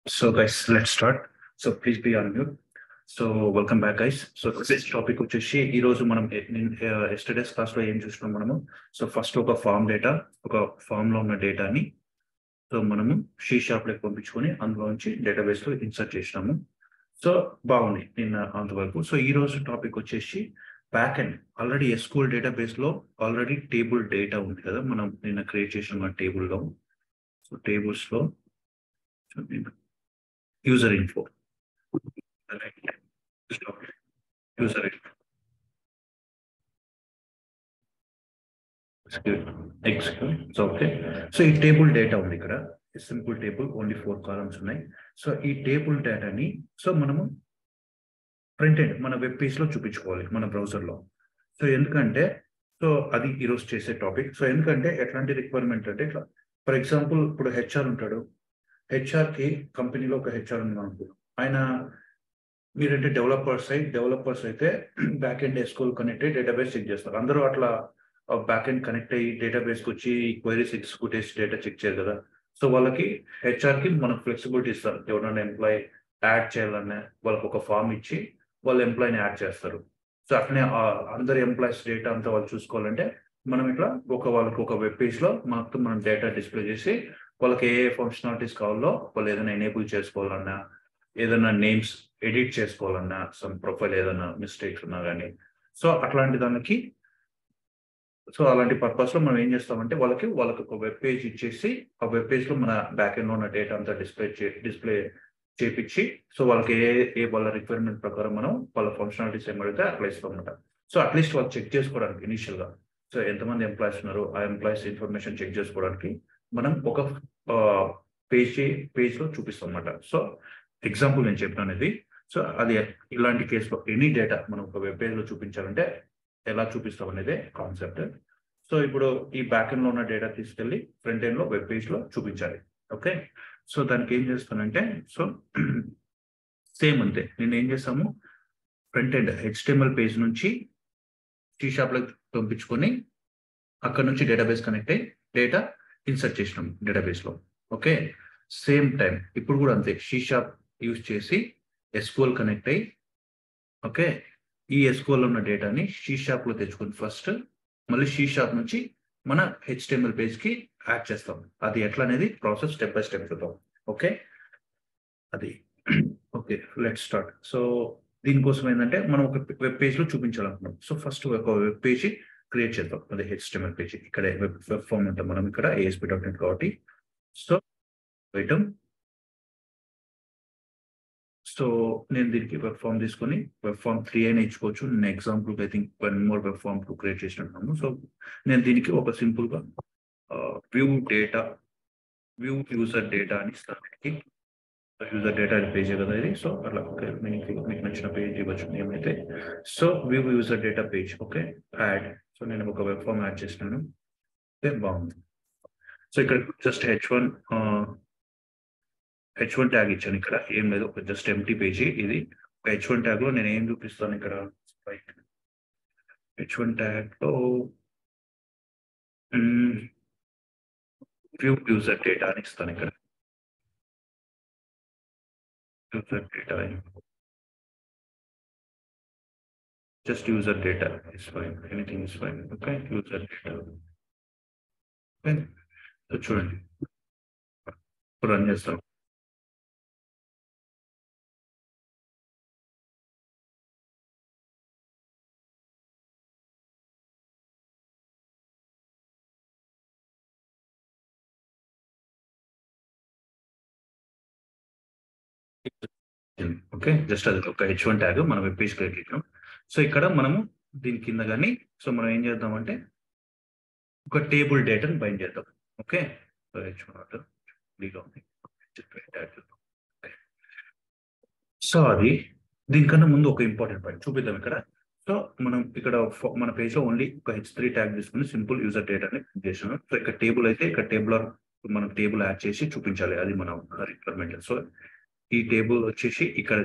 So guys, let's start. So please be on mute. So welcome back guys. So this topic వచ్చేసి ఈ రోజు మనం yesterday's class లో ఏం చూస్తున్నాం మనము. సో ఫస్ట్ ఒక ఫామ్ లో ఉన్న డేటాని సో మనము షీ షాప్ లోకి పంపించుకొని అందులో నుంచి డేటాబేస్ లో ఇన్సర్ట్ చేసినాము. సో బాగుంది నిన్న అంతవరకు. సో ఈ రోజు టాపిక్ వచ్చేసి back end. Already SQL database లో ఆల్రెడీ టేబుల్ డేటా ఉంది కదా, మనం నిన్న క్రియేట్ చేసిన టేబుల్ లో. సో టేబుల్స్ లో user info, user info, execute. So okay, so ఈ టేబుల్ డేటా ఉంది ఇక్కడ, సింపుల్ టేబుల్, ఓన్లీ 4 కాలమ్స్ ఉన్నాయి. సో ఈ టేబుల్ డేటాని సో మనము ఫ్రంట్ ఎండ్ మన వెబ్ పేజ్ లో చూపించుకోవాలి మన బ్రౌజర్ లో. సో ఎందుకంటే సో అది ఈరోజు చేసే టాపిక్. సో ఎందుకంటే ఎట్లాంటి రిక్వైర్మెంట్ అంటే ఇట్లా, ఫర్ ఎగ్జాంపుల్ ఇప్పుడు హెచ్ఆర్ ఉంటాడు, హెచ్ఆర్ కి కంపెనీలో ఒక హెచ్ఆర్ ఉంది అనుకుంటున్నాం. ఆయన మీరంటే డెవలపర్స్ అయితే బ్యాక్ ఎండ్ ఎస్క్యూఎల్ కనెక్ట్ అయ్యి డేటాబేస్ చెక్ చేస్తారు. అందరూ అట్లా బ్యాక్ ఎండ్ కనెక్ట్ అయ్యి డేటాబేస్కి వచ్చి క్వైరీస్ ఎగ్జిక్యూట్ చేసి డేటా చెక్ చేయరు కదా. సో వాళ్ళకి హెచ్ఆర్కి మనకు ఫ్లెక్సిబిలిటీ ఇస్తారు. ఎవరైనా ఎంప్లాయ్ యాడ్ చేయాలన్నా వాళ్ళకి ఒక ఫామ్ ఇచ్చి వాళ్ళు ఎంప్లాయ్ని యాడ్ చేస్తారు. సో అట్లనే అందరి ఎంప్లాయీస్ డేటా అంతా వాళ్ళు చూసుకోవాలంటే మనం ఇట్లా వాళ్ళకి ఒక వెబ్ పేజ్ లో మొత్తం మనం డేటా డిస్ప్లే చేసి వాళ్ళకి ఏ ఫంక్షనాలిటీస్ కావాలో వాళ్ళు ఏదైనా ఎనేబుల్ చేసుకోవాలన్నా, ఏదైనా నేమ్స్ ఎడిట్ చేసుకోవాలన్నా, సమ్ ప్రొఫైల్ ఏదైనా మిస్టేక్స్ ఉన్నా కానీ, సో అట్లాంటి దానికి సో అలాంటి పర్పస్ లో మనం ఏం చేస్తామంటే వాళ్ళకి ఒక వెబ్ పేజ్ ఇచ్చేసి ఆ వెబ్ పేజ్ లో మన బ్యాక్ ఎండ్ లో ఉన్న డేటా అంతా డిస్ప్లే చేపించి సో వాళ్ళకి ఏ వాళ్ళ రిక్వైర్మెంట్ ప్రకారం మనం వాళ్ళ ఫంక్షనాలిటీస్ ఏమైతే అప్లై ఇస్తాం అనమాట. సో అట్లీస్ట్ వాళ్ళు చెక్ చేసుకోవడానికి ఇనిషియల్ గా సో ఎంతమంది ఎంప్లాయీస్ ఉన్నారు ఆ ఎంప్లాయీస్ ఇన్ఫర్మేషన్ చెక్ చేసుకోవడానికి మనం ఒక పేజ్ లో చూపిస్తాం అనమాట. సో ఎగ్జాంపుల్ నేను చెప్పినాను ఇది. సో అది ఇలాంటి కేసులో ఎనీ డేటా మనం ఒక వెబ్ పేజ్ లో చూపించాలంటే ఎలా చూపిస్తాం అనేది కాన్సెప్ట్. సో ఇప్పుడు ఈ బ్యాక్ ఎండ్ లో ఉన్న డేటా తీసుకెళ్లి ఫ్రంట్ ఎండ్ లో వెబ్ పేజ్ లో చూపించాలి. ఓకే, సో దానికి ఏం చేస్తానంటే సో సేమ్ అంతే, నేను ఏం చేస్తాము ఫ్రంట్ ఎండ్ HTML పేజ్ నుంచి C# లో పంపించుకొని అక్కడ నుంచి డేటాబేస్ కనెక్ట్ అయ్యి డేటా ఇన్సర్ట్ చేసినాం డేటాబేస్ లో. ఓకే, సేమ్ టైం ఇప్పుడు కూడా అంతే, C# యూజ్ చేసి SQL కనెక్ట్ అయ్యి ఓకే ఈ SQL ఉన్న డేటాని C# లో తెచ్చుకొని ఫస్ట్ మళ్ళీ C# నుంచి మన HTML పేజ్ కి యాడ్ చేస్తాం. అది ఎట్లా అనేది ప్రాసెస్ స్టెప్ బై స్టెప్ చూద్దాం. ఓకే అది ఓకే లెట్స్ స్టార్ట్. సో దీనికోసం ఏంటంటే మనం ఒక వెబ్ పేజ్ లో చూపించాలనుకున్నాం. సో ఫస్ట్ ఒక వెబ్ పేజ్ క్రియేట్ చేద్దాం. అది HTML పేజ్. ఇక్కడ వెబ్ ఫామ్ అంటే మనం ఇక్కడ ASP.NET కాబట్టి సో ఐటమ్. సో నేను దీనికి వెబ్ ఫామ్ తీసుకొని వెబ్ ఫామ్ 3 అయినా ఇచ్చుకోవచ్చు. నేను example I think 1 more web form 2 create చేసినట్టున్నాను. సో నేను దీనికి ఒక సింపుల్ గా వ్యూ యూజర్ డేటా అని ఇస్తాను. యూజర్ డేటా పేజ్ కదా ఇది. సో అట్లా మీకు నచ్చిన పేజ్ ఇవ్వచ్చు ఏమైతే. So view user data page. Okay add. So నేను ఒక వెబ్ ఫామ్ యాడ్ చేసినాను. బాగుంది. సో ఇక్కడ జస్ట్ H1 ట్యాగ్ ఇచ్చాను. ఇక్కడ ఏం లేదు, ఒక జస్ట్ ఎంటీ పేజీ ఇది. H1 ట్యాగ్ లో నేను ఏం చూపిస్తాను ఇక్కడ, H1 ట్యాగ్ లో వ్యూ యూజర్ డేటా అని ఇస్తాను. ఇక్కడ user data, just user data is fine, anything is fine. Okay user data. Okay so చూడండి రన్ చేస్తాం. ఓకే జస్ట్ అది ఒక H1 ట్యాగ్ మనం వెబ్ పేజ్ క్రియేట్ చేసాం. సో ఇక్కడ మనము దీని కింద కానీ సో మనం ఏం చేద్దామంటే ఒక టేబుల్ డేటాను బైండ్ చేద్దాం. ఓకే సో అది దీనికన్నా ముందు ఒక ఇంపార్టెంట్ పాయింట్ చూపిద్దాం ఇక్కడ. సో మనం ఇక్కడ మన పేజ్ లో ఓన్లీ ఒక H3 ట్యాగ్ తీసుకుని సింపుల్ యూజర్ డేటాని చేసాము. సో ఇక్కడ టేబుల్ అయితే ఇక్కడ మనం టేబుల్ యాడ్ చేసి చూపించాలి, అది మన రిక్వైర్మెంట్. సో ఈ టేబుల్ వచ్చేసి ఇక్కడ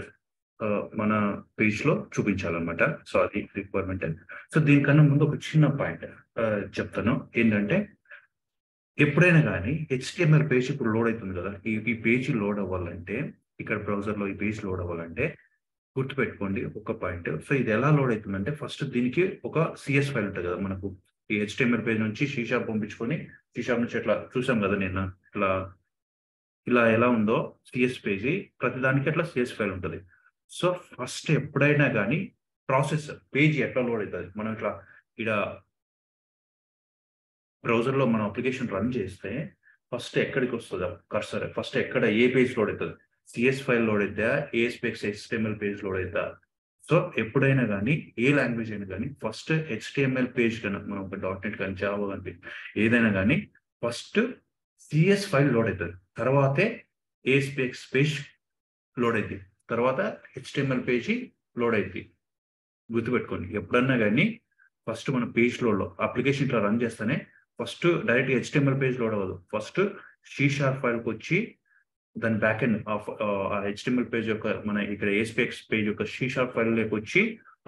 మన పేజ్ లో చూపించాలన్నమాట. సో అది రిక్వైర్మెంట్. సో దీనికన్నా ముందు ఒక చిన్న పాయింట్ చెప్తాను ఏంటంటే ఎప్పుడైనా కానీ హెచ్టిఎంఎల్ పేజ్ ఇప్పుడు లోడ్ అవుతుంది కదా, ఈ పేజ్ లోడ్ అవ్వాలంటే, ఇక్కడ బ్రౌజర్లో ఈ పేజ్ లోడ్ అవ్వాలంటే గుర్తుపెట్టుకోండి ఒక పాయింట్. సో ఇది ఎలా లోడ్ అవుతుందంటే, ఫస్ట్ దీనికి ఒక సిఎస్ ఫైల్ ఉంటుంది కదా మనకు. ఈ హెచ్టిఎంఎల్ పేజ్ నుంచి షీషాప్ పంపించుకొని, షీషాప్ నుంచి ఎట్లా చూసాం కదా నేను, ఇట్లా ఇలా ఎలా ఉందో సిఎస్ పేజీ, ప్రతిదానికి అట్లా సిఎస్ ఫైల్ ఉంటుంది. సో ఫస్ట్ ఎప్పుడైనా కానీ ప్రాసెస్ పేజీ ఎట్లా లోడ్ అవుతుంది, మనం ఇట్లా ఇక్కడ బ్రౌజర్లో మనం అప్లికేషన్ రన్ చేస్తే ఫస్ట్ ఎక్కడికి వస్తుందా కర్సర్, ఫస్ట్ ఎక్కడ ఏ పేజ్ లోడ్ అవుతుంది, సిఎస్ ఫైల్ లోడ్ అవుతా, ఏఎస్పిఎక్స్ హెచ్టిఎంఎల్ పేజ్ లోడ్ అవుతా. సో ఎప్పుడైనా కానీ ఏ లాంగ్వేజ్ అయినా కానీ ఫస్ట్ హెచ్టిఎంఎల్ పేజ్ కన్నా, మనం ఒక .NET కానీ జావా కానీ ఏదైనా కానీ ఫస్ట్ సిఎస్ ఫైల్ లోడ్ అవుతుంది, తర్వాతే ఏఎస్పిఎక్స్ పేజ్ లోడ్ అవుతుంది, తర్వాత హెచ్టిఎంఎల్ పేజీ లోడ్ అవుతుంది. గుర్తుపెట్టుకోండి, ఎప్పుడన్నా కానీ ఫస్ట్ మన పేజ్ లోడ్లో అప్లికేషన్ ఇట్లా రన్ చేస్తేనే first direct HTML page load అవ్వదు, ఫస్ట్ C# ఫైల్కి వచ్చి దాని బ్యాక్ ఎండ్ హెచ్టిఎంఎల్ పేజ్ యొక్క మన ఇక్కడ ఏఎస్పిఎక్స్ పేజ్ యొక్క C# ఫైల్లోకి వచ్చి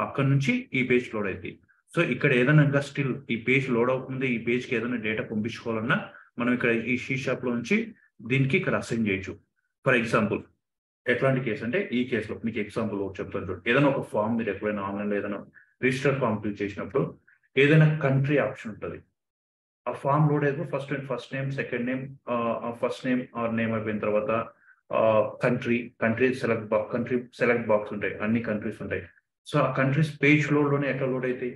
అక్కడ నుంచి ఈ పేజ్ లోడ్ అవుతుంది. సో ఇక్కడ ఏదైనా ఇంకా స్టిల్ ఈ పేజ్ లోడ్ అవుతుంది, ఈ పేజ్కి ఏదైనా డేటా పంపించుకోవాలన్నా మనం ఇక్కడ ఈ C# లో నుంచి దీనికి ఇక్కడ అసైన్ చేయొచ్చు. ఫర్ ఎగ్జాంపుల్ ఎట్లాంటి కేసు అంటే, ఈ కేసులో మీకు ఎగ్జాంపుల్ చెప్తాను చూడండి. ఏదైనా ఒక ఫామ్ మీరు ఎప్పుడైనా ఆన్లైన్లో ఏదైనా రిజిస్టర్ ఫామ్ ఫిల్ చేసినప్పుడు ఏదైనా కంట్రీ ఆప్షన్ ఉంటుంది. ఆ ఫామ్ లోడ్ అయితే first name, second name, first name or name అయిపోయిన తర్వాత కంట్రీ సెలెక్ట్ బాక్స్ ఉంటాయి, అన్ని కంట్రీస్ ఉంటాయి. సో ఆ కంట్రీస్ పేజ్ లోనే ఎట్లా లోడ్ అవుతాయి,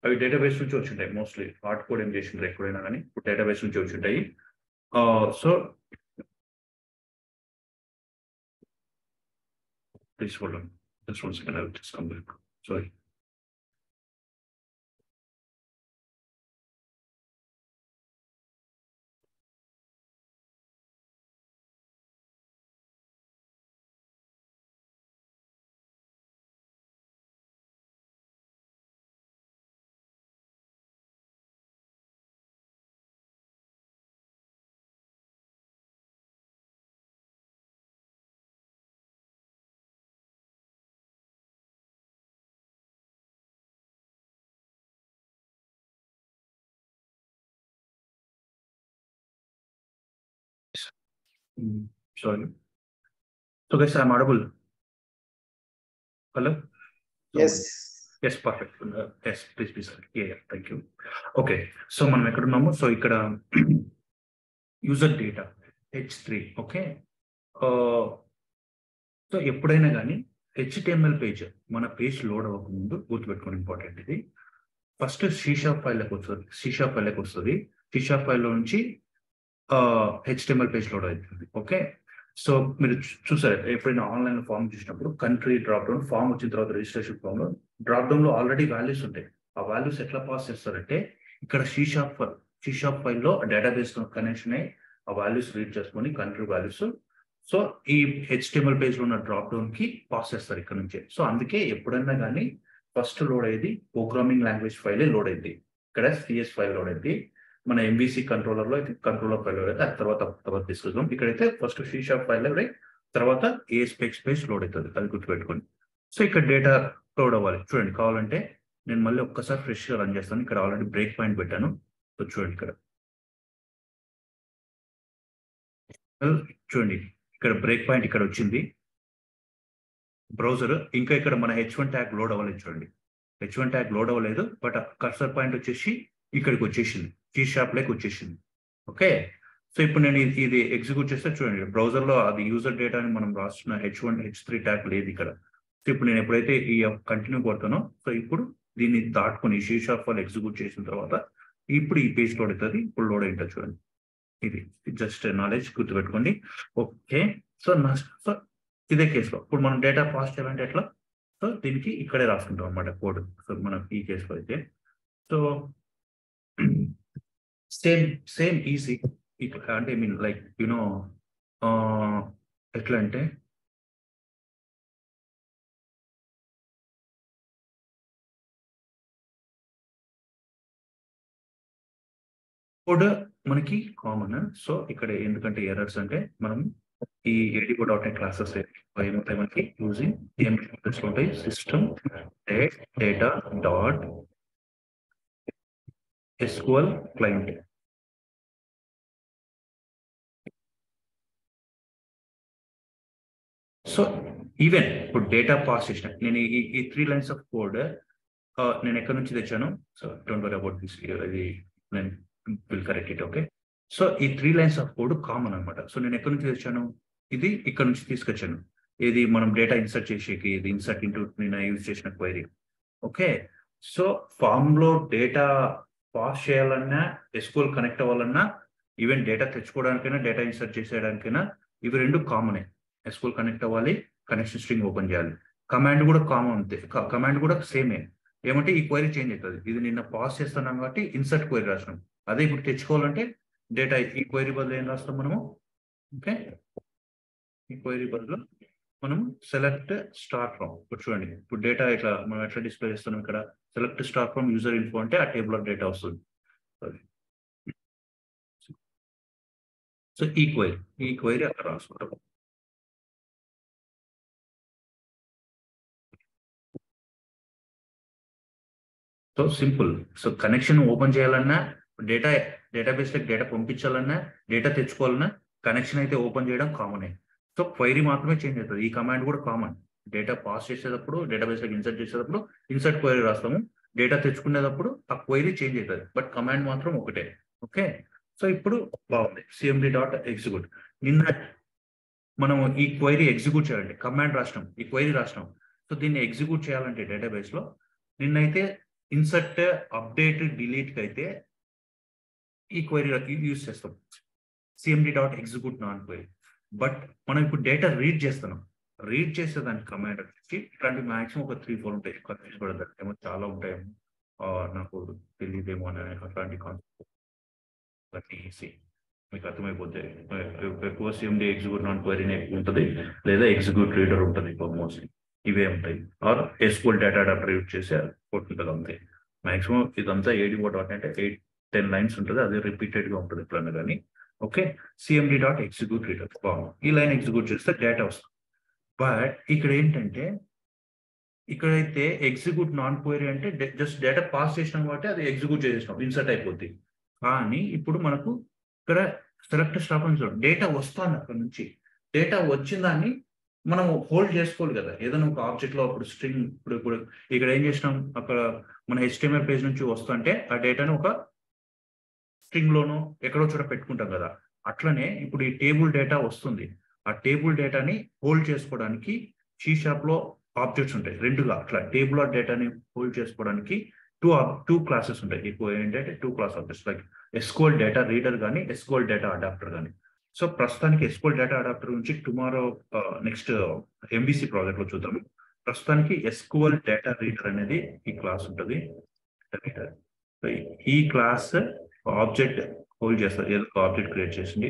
అవి డేటాబేస్ నుంచి వచ్చి ఉంటాయి. మోస్ట్లీ హార్డ్ కోడ్ ఏం చేసింటారు ఎక్కడైనా కానీ డేటాబేస్ నుంచి వచ్చి ఉంటాయి. So please hold on. Just 1 second, I will just come back. Sorry. Sorry. So guys, I'm audible. Hello? Yes. Yes, perfect. Yes, please be sir. Yeah, thank you. Okay, so మనం ఎక్కడ ఉన్నాము, so ఇక్కడ user data H3. Okay, so ఎప్పుడైనా కానీ HTML page మన page load అవ్వకముందు గుర్తుపెట్టుకోండి, important ఇది. First C# ఫైల్లోకి వస్తుంది, C# ఫైల్లో నుంచి హెచ్టిఎంఎల్ పేజ్ లోడ్ అవుతుంది. ఓకే, సో మీరు చూసారు ఎప్పుడైనా ఆన్లైన్ ఫామ్ చూసినప్పుడు కంట్రీ డ్రాప్ డౌన్ ఫామ్ వచ్చిన తర్వాత రిజిస్ట్రేషన్ ఫామ్ లో డ్రాప్ డౌన్ లో ఆల్రెడీ వాల్యూస్ ఉంటాయి. ఆ వాల్యూస్ ఎట్లా పాస్ చేస్తారంటే, ఇక్కడ C# ఫైల్లో డేటాబేస్ కనెక్షన్ అయ్యి ఆ వాల్యూస్ రీడ్ చేసుకొని కంట్రీ వాల్యూస్, సో ఈ హెచ్టిఎంఎల్ పేజ్ లో ఉన్న డ్రాప్ డౌన్ కి పాస్ చేస్తారు ఇక్కడ నుంచి. సో అందుకే ఎప్పుడైనా కానీ ఫస్ట్ లోడ్ అయ్యేది ప్రోగ్రామింగ్ లాంగ్వేజ్ ఫైలే లోడ్ అయింది, ఇక్కడ సిఎస్ ఫైల్ లోడ్ అయింది. మన MVC కంట్రోలర్ లో అయితే కంట్రోలర్ ఫైల్ లోడ్ అయితే తర్వాత తీసుకుందాం. ఇక్కడైతే ఫస్ట్ C# ఫైల్ లోడ్ అయ్యి తర్వాత ASPX పేజ్ లోడ్ అవుతుంది, అది గుర్తుపెట్టుకోండి. సో ఇక్కడ డేటా లోడ్ అవ్వాలి. చూడండి, కావాలంటే నేను మళ్ళీ ఒక్కసారి ఫ్రెష్ గా రన్ చేస్తాను. ఇక్కడ ఆల్రెడీ బ్రేక్ పాయింట్ పెట్టాను. సో చూడండి, చూడండి ఇక్కడ బ్రేక్ పాయింట్ ఇక్కడ వచ్చింది బ్రౌజర్. ఇంకా ఇక్కడ మన H1 ట్యాగ్ లోడ్ అవ్వలేదు. చూడండి, H1 ట్యాగ్ లోడ్ అవ్వలేదు, బట్ కర్సర్ పాయింట్ వచ్చేసి ఇక్కడికి వచ్చేసింది, C# లోకి వచ్చేసింది. ఓకే, సో ఇప్పుడు నేను ఇది ఎగ్జిక్యూట్ చేస్తే చూడండి, బ్రౌజర్ లో అది యూజర్ డేటా అని మనం రాస్తున్న H1 H3 ట్యాగ్ లేదు ఇక్కడ. సో ఇప్పుడు నేను ఎప్పుడైతే ఈ కంటిన్యూ కొడతానో, సో ఇప్పుడు దీన్ని దాటుకొని C# ఫైల్ ఎగ్జిక్యూట్ చేసిన తర్వాత ఇప్పుడు ఈ పేజ్ లోడ్ అవుతుంది. ఇప్పుడు లోడ్ అయింటుంది చూడండి, ఇది జస్ట్ నాలెడ్జ్ గుర్తుపెట్టుకోండి. ఓకే, సో ఇదే కేసులో ఇప్పుడు మనం డేటా పాస్ చేయాలంటే ఎట్లా, సో దీనికి ఇక్కడే రాసుకుంటాం అన్నమాట కోడ్. సో మనం ఈ కేసులో అయితే సో సేమ్ ఈజీ అంటే ఐ మీన్ లైక్ యునో ఎట్లా అంటే కోడ్ మనకి కామన్. సో ఇక్కడ ఎందుకంటే ఎర్రర్స్ అంటే మనం ఈ ADO.NET క్లాసెస్ ఏమవుతాయి మనకి యూజింగ్ ఏం ఉంటాయి, system data dot SQL client. So even ఇప్పుడు డేటా పాస్ చేసిన నేను ఈ 3 lines ఆఫ్ కోడ్ నేను ఎక్కడి నుంచి తెచ్చాను. So don't worry about this, ఇది నేను will correct it. Okay, so ఈ 3 lines ఆఫ్ కోడ్ కామన్ అనమాట. సో నేను ఎక్కడి నుంచి తెచ్చాను, ఇది ఇక్కడ నుంచి తీసుకొచ్చాను. ఇది మనం డేటా ఇన్సర్ట్ చేసేకి, ఇది ఇన్సర్ట్ ఇంటూ నేను యూజ్ చేసిన క్వైరీ. ఓకే, సో ఫామ్ లో డేటా పాస్ చేయాలన్నా, SQL కనెక్ట్ అవ్వాలన్నా, ఈవెన్ డేటా తెచ్చుకోవడానికైనా, డేటా ఇన్సర్ట్ చేసేయడానికైనా ఇవి రెండు కామనే. SQL కనెక్ట్ అవ్వాలి, కనెక్షన్ స్ట్రింగ్ ఓపెన్ చేయాలి. కమాండ్ కూడా కామన్ అంతే, కమాండ్ కూడా సేమే. ఏమంటే ఈ క్వైరీ చేంజ్ అవుతుంది. ఇది నిన్న పాస్ చేస్తున్నాం కాబట్టి ఇన్సర్ట్ క్వైరీ రాసినాం. అదే ఇప్పుడు తెచ్చుకోవాలంటే డేటా ఈ క్వైరీ బదులు ఏం రాస్తాం మనము. ఓకే, ఈ క్వైరీ బదులు మనం సెలెక్ట్ స్టార్ ఫ్రమ్. ఇప్పుడు చూడండి, ఇప్పుడు డేటా ఇట్లా మనం ఎట్లా డిస్ప్లే చేస్తున్నాం ఇక్కడ, select star from user info అంటే ఆ టేబుల్ ఆఫ్ డేటా వస్తుంది. సో ఈ క్వైరీ అక్కడ రాసుకుంటాం. So simple. So connection open చేయాలన్నా, డేటాబేస్ లకి డేటా పంపించాలన్నా, డేటా తెచ్చుకోవాలన్నా కనెక్షన్ అయితే ఓపెన్ చేయడం కామనే. సో క్వైరీ మాత్రమే చేంజ్ అవుతుంది. ఈ కమాండ్ కూడా కామన్. డేటా పాస్ చేసేటప్పుడు, డేటాబేస్ లకి ఇన్సర్ట్ చేసేటప్పుడు ఇన్సర్ట్ క్వైరీ రాస్తాము. డేటా తెచ్చుకునేటప్పుడు ఆ క్వైరీ చేంజ్ అవుతుంది, బట్ కమాండ్ మాత్రం ఒకటే. ఓకే, సో ఇప్పుడు బాగుంది. cmd.execute. నిన్న మనం ఈ క్వైరీ ఎగ్జిక్యూట్ చేయాలంటే కమాండ్ రాసినాం, ఈ క్వైరీ రాసినాం. సో దీన్ని ఎగ్జిక్యూట్ చేయాలంటే డేటాబేస్ లో నిన్నైతే ఇన్సర్ట్, అప్డేట్, డిలీట్ అయితే ఈ క్వైరీ యూజ్ చేస్తాం, cmd.execute నాన్ క్వైరీ. బట్ మనం ఇప్పుడు డేటా రీడ్ చేస్తున్నాం. రీడ్ చేసే దానికి కమాండ్ వచ్చి ఇట్లాంటి మాక్సిమం ఒక 3-4 ఉంటాయి. కన్ఫ్యూజ్ పడదు, ఏమో చాలా ఉంటాయేమో, నాకు తెలియదేమో అని అట్లాంటి కాన్సెప్ట్ ఈజీ మీకు అర్థమైపోతే. ఎక్కువ cmd ఎగ్జిక్యూట్ నాన్ క్వైరీ ఉంటుంది, లేదా ఎగ్జిక్యూట్ రీడర్ ఉంటుంది. మోస్ట్లీ ఇవే ఉంటాయి. Or SQL data adapter use చేసి కొట్టుకుంటుంది అంతే. మాక్సిమం ఇదంతా ADO.NET 8-10 lines ఉంటుంది, అదే రిపీటెడ్ గా ఉంటుంది ఎప్పుడన్నా కానీ. ఓకే, cmd.execute రీడర్ బాగుంది. ఈ లైన్ ఎగ్జిక్యూట్ చేస్తే డేటా వస్తుంది. బట్ ఇక్కడ ఏంటంటే, ఇక్కడైతే ఎగ్జిక్యూట్ నాన్ క్వైరీ అంటే జస్ట్ డేటా పాస్ చేసినాం కాబట్టి అది ఎగ్జిక్యూట్ చేసినాం, ఇన్సర్ట్ అయిపోద్ది. కానీ ఇప్పుడు మనకు ఇక్కడ సెలెక్ట్ స్టాప్ అని చూడండి, డేటా వస్తుంది. అక్కడ నుంచి డేటా వచ్చిన దాన్ని మనం హోల్డ్ చేసుకోవాలి కదా, ఏదైనా ఒక ఆబ్జెక్ట్ లో. అప్పుడు స్ట్రింగ్, ఇప్పుడు ఇక్కడ ఏం చేసినాం, అక్కడ మన HTML పేజ్ నుంచి వస్తుంటే ఆ డేటాను ఒక స్ట్రింగ్ లోనో ఎక్కడో చోట పెట్టుకుంటాం కదా, అట్లనే ఇప్పుడు ఈ టేబుల్ డేటా వస్తుంది. ఆ టేబుల్ డేటాని హోల్డ్ చేసుకోవడానికి C# లో ఆబ్జెక్ట్స్ ఉంటాయి రెండుగా. అట్లా టేబుల్ ఆఫ్ డేటాని హోల్డ్ చేసుకోవడానికి టూ క్లాసెస్ ఉంటాయి. ఇప్పుడు ఏంటంటే 2 class objects, like SQL data reader కానీ, SQL డేటా అడాప్టర్ కానీ. సో ప్రస్తుతానికి SQL డేటా అడాప్టర్ గురించి టుమారో నెక్స్ట్ MVC ప్రాజెక్ట్ లో చూద్దాం. ప్రస్తుతానికి SQL డేటా రీడర్ అనేది ఈ క్లాస్ ఉంటుంది. ఈ క్లాస్ ఆబ్జెక్ట్ హోల్డ్ చేస్తారు, ఏదో ఒక ఆబ్జెక్ట్ క్రియేట్ చేసింది.